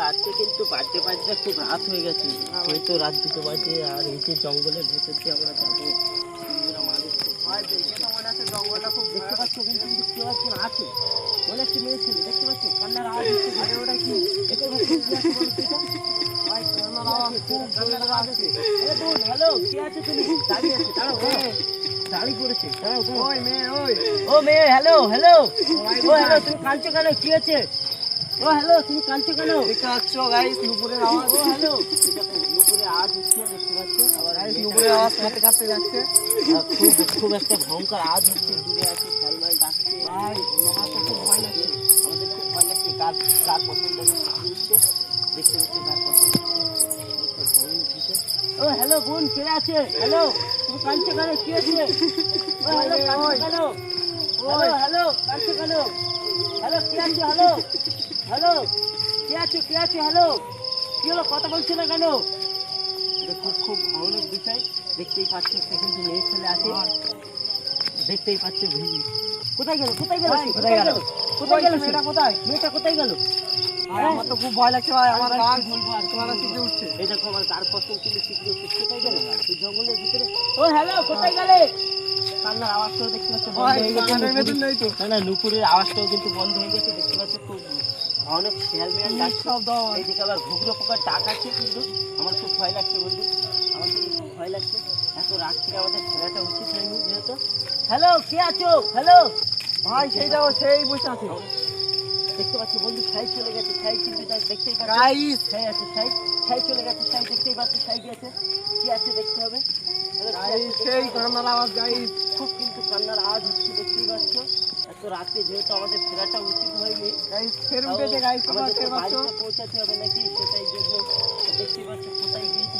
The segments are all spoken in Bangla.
আজকে কিন্তু বাজতে বাজতে খুব রাত হয়ে গেছে, হয়তো রাত 2টো বাজে। আর এই যে জঙ্গলের ভেতর দিয়ে আমরা যাবো, মানুষ খুব ভয় পেয়েছে। মনে হচ্ছে জঙ্গলটা খুব দেখতে পাচ্ছ, কিন্তু কেউ একজন আছে, মনে হচ্ছে মেয়ে ছেলে, দেখতে পাচ্ছ কান্নার আওয়াজ হচ্ছে। ওটা কি দেখতে পাচ্ছ? কি আছে বলো তো এটা? হ্যালো, কি আছে? তুমি দাঁড়িয়ে আছে, দাঁড়াও, দাঁড়িয়ে পড়েছে, দাঁড়াও। ওই মেয়ে, ও মেয়ে, হ্যালো হ্যালো, ও হ্যালো, তুমি কাঁদছো কেন? কি আছে? ও হ্যালো, তুমি কাঁদছো কেন? দেখতে পাচ্ছ গাইস নুপুরের আওয়াজ। ও হ্যালো, নুপুরের আওয়াজ হচ্ছে, দেখতে পাচ্ছ? আবার গাইস নুপুরের আওয়াজ কাঁদতে কাঁদতে যাচ্ছে। খুব একটা ভয়ঙ্কর আওয়াজ হচ্ছে, দূরে আছে, খেলমাল ডাকছে। ভাই আমার তো খুব ভয় লাগছে, আমাদের খুব ভয় লাগছে। কার পছন্দ হচ্ছে, দেখতে পাচ্ছি কার পছন্দ। ও হ্যালো বোন, কে আছে? হ্যালো, তুমি কাঁদছো কেন? কি আছে? ও হ্যালো, কাঁদছো কেন? হ্যালো হ্যালো, কাঁদছো কেন? হ্যালো, কি আছে? হ্যালো হ্যালো, কে আছে? কে আছে? হ্যালো, কি হলো? কথা বলছো না কেন? খুব ভয়ানক বিষয়, দেখতেই পাচ্ছ। কিন্তু মেয়ে ছেলে আছে, দেখতেই পাচ্ছ। কোথায় গেল? কোথায় গেল? কোথায় গেল? কোথায় গেল? মেয়েটা কোথায়? মেয়েটা কোথায় গেল? আমার তো খুব ভয় লাগছে ভাই, আমার গা তোমার শিখে উঠছে। এই দেখো আমার গার পছন্দ কিন্তু শিখে উঠছে। কোথায় গেলে? এই জঙ্গলের ভিতরে। ও হ্যালো, কোথায় গেলে? কান্নার আওয়াজটাও দেখতে পাচ্ছ বন্ধ হয়ে গেছে। না, নুপুরের আওয়াজটাও কিন্তু বন্ধ হয়ে গেছে, দেখতে পাচ্ছ। খুব অনেক শিয়াল মিয়াল ডাক, এইদিকে আবার ঘুঘরো পোকার ডাক আছে। কিন্তু আমার খুব ভয় লাগছে বন্ধু, আমার কিন্তু খুব ভয় লাগছে। এত রাত থেকে আমাদের ফেরাটা উচিত হয়নি যেহেতু। হ্যালো, কে আছো? হ্যালো ভাই, সেই যাও, সেই বসে আছে, দেখতে পাচ্ছ বন্ধু। ছাই চলে গেছে, ছাই কিন্তু দেখতেই পাচ্ছ। ছাই আছে, ছাই চলে গেছে, ছাই দেখতেই পাচ্ছ। ছাই গেছে, কি আছে দেখতে হবে। সেই কান্নার আওয়াজ গাইস, খুব কিন্তু কান্নার আওয়াজ হচ্ছে, দেখতেই পাচ্ছ। এত রাতে যেহেতু আমাদের ফেরাটা উচিত হয়নি, আমাদের বাড়িতে পৌঁছাতে হবে নাকি, সেটাই জন্য দেখতে পাচ্ছ কোথায় গিয়েছে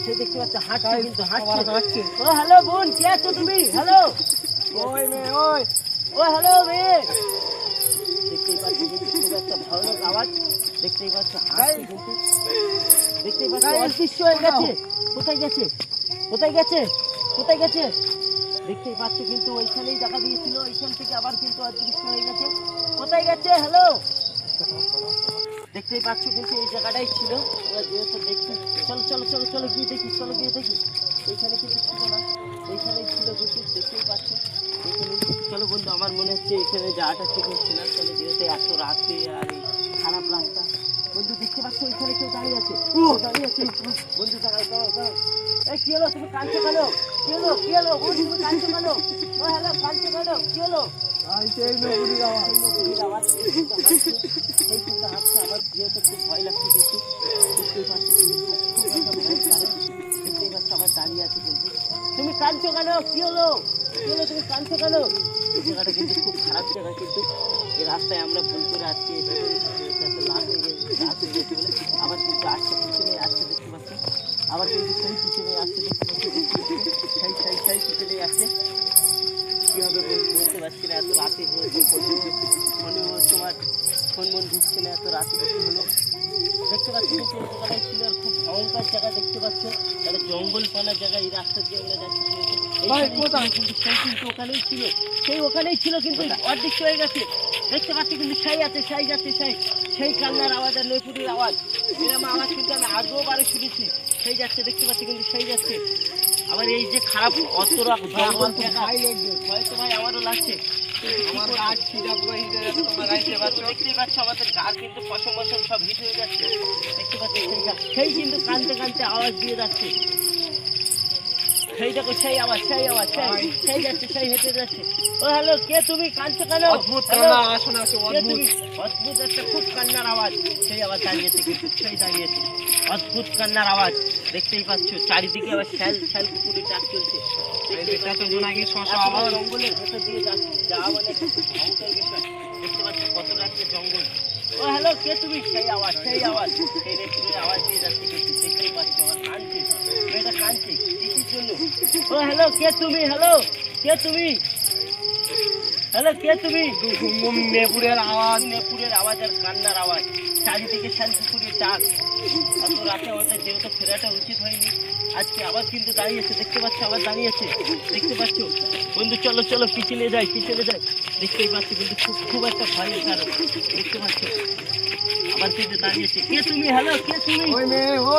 সে, দেখতে পাচ্ছ হাঁটছে, কিন্তু হাঁটছে। ও হ্যালো বোন, কে আছো তুমি? হ্যালো, ওই মেয়ে, ও হ্যালো মেয়ে, দেখতেই পাচ্ছ কিন্তু খুব একটা ভয়ানক আওয়াজ, দেখতেই পাচ্ছ। হাঁটছে কিন্তু, দেখতেই পাচ্ছ। অদৃশ্য হয়ে গেছে। কোথায় গেছে? কোথায় গেছে? কোথায় গেছে? দেখতেই পাচ্ছ কিন্তু ওইখানেই দেখা দিয়েছিল, ওইখান থেকে আবার কিন্তু অদৃশ্য হয়ে গেছে। কোথায় গেছে? হ্যালো, দেখতেই পাচ্ছ কিন্তু এই জায়গাটাই ছিল। ওরা যেহেতু দেখছি, চলো চলো চলো চলো গিয়ে দেখি, চলো গিয়ে দেখি। এইখানে কিন্তু ছিল না, এইখানেই ছিল কিন্তু, দেখতেই পাচ্ছ। চলো বন্ধু, আমার মনে হচ্ছে এখানে যাওয়াটা ঠিক হচ্ছে না। চলো, যেহেতু এত রাতে আর এই খারাপ রাস্তা। বন্ধু দেখতে পাচ্ছ ওইখানে কেউ দাঁড়িয়ে আছে, দাঁড়িয়ে আছে। বন্ধু দাঁড়াও দাঁড়াও দাঁড়াও। এই কি হলো? তুমি কাঁদছো কেন? কি হলো? কি হলো বন্ধু, তুমি কাঁদছো কেন? ও হ্যালো, কাঁদছো কেন? কি হলো? সেই নবুরির আওয়াজ, সেই কিন্তু হাঁটছে। আমার যেহেতু খুব ভয় লাগছে কিন্তু, দেখতেই পাচ্ছি খুব একটা ভয়ের কারণ। দেখতেই পাচ্ছ আমার দাঁড়িয়ে আছে কিন্তু। তুমি কাঁদছো কেন? কি হলো? কি হলো? তুমি কাঁদছো কেন? এই জায়গাটা কিন্তু খুব খারাপ জায়গা, কিন্তু এই রাস্তায় আমরা ভুল করে আজকে লাভ হয়ে গেছে বলে আবার কিন্তু আসছে, পিছনে আসছে, দেখতে পাচ্ছি। আবার কিন্তু সেই পিছনে আসছে, দেখতে পাচ্ছি। সেই পিছনে আসছে। কি হবে বলতে পারছি না, এত রাতে ফোনেও তোমার ফোন মন ঢুকছে না, এত রাতে কি হলো। দেখতে পাচ্ছি কিন্তু এই জায়গাটায় ছিল আর খুব ভয়ঙ্কর জায়গা, দেখতে পাচ্ছ। একটা জঙ্গল পানা জায়গা, এই রাস্তা দিয়ে আমরা যাচ্ছি। কিন্তু সেই কিন্তু ওখানেই ছিল, সেই ওখানেই ছিল, কিন্তু অদৃশ্য হয়ে গেছে। দেখতে পাচ্ছি কিন্তু সেই আছে, সেই যাচ্ছে, সেই কান্নার আওয়াজ আর নৈপুরের আওয়াজ, এরকম আওয়াজ কিন্তু আমি আগেও বারে শুনেছি। সেই যাচ্ছে, দেখতে পাচ্ছি কিন্তু সেই যাচ্ছে। আবার এই যে খারাপ অতরা জঙ্গল দেখা, হয়তো ভাই আমারও লাগছে। আমার গা ছিটা পুরো হিট হয়ে যাচ্ছে, তোমরা দেখতেই পাচ্ছ আমাদের গা কিন্তু পশম মশম সব হিট হয়ে যাচ্ছে। দেখতে পাচ্ছি সেই কিন্তু কানতে কানতে আওয়াজ দিয়ে যাচ্ছে। সেই দেখো, সেই আওয়াজ, সেই যাচ্ছে, সেই হেঁটে যাচ্ছে। ও হ্যালো, কে তুমি? কাঁদছো কেন? অদ্ভুত একটা খুব কান্নার আওয়াজ, সেই আওয়াজ দাঁড়িয়েছে কিন্তু, সেই দাঁড়িয়েছে। অদ্ভুত কান্নার আওয়াজ, দেখতেই পাচ্ছ। চারিদিকে আবার শ্যাল কুকুরের ডাক চলছে। জঙ্গলের ভেতর দিয়ে যাওয়া মানে ভয়ঙ্কর বিষয়। দেখতে পাচ্ছ কতটা একটা জঙ্গল। ও হ্যালো, কে তুমি? সেই আওয়াজ, সেই রেস্টুরেন্টের আওয়াজ দিয়ে যাচ্ছে কিন্তু, দেখতেই পাচ্ছ। আমার কাঁদছে, মেয়েটা কাঁদছে কিসের জন্য? ও হ্যালো, কে তুমি? হ্যালো, কে তুমি? হ্যালো, কে তুমি? নেপুরের আওয়াজ আর কান্নার আওয়াজ, চারিদিকে শ্যাল কুকুরের ডাক। এত রাতে আমাদের যেহেতু ফেরাটা উচিত হয়নি, আজকে আবার কিন্তু দাঁড়িয়েছে, দেখতে পাচ্ছ, আবার দাঁড়িয়েছে, দেখতে পাচ্ছ বন্ধু। চলো চলো, পিছনে যাই। দেখতেই পাচ্ছি কিন্তু খুব একটা ভয়ের কারণ, দেখতে পাচ্ছ। বালতিতে দাঁড়িয়েছে। কে তুমি? হ্যালো, কে তুমি? ওই মেয়ে, ও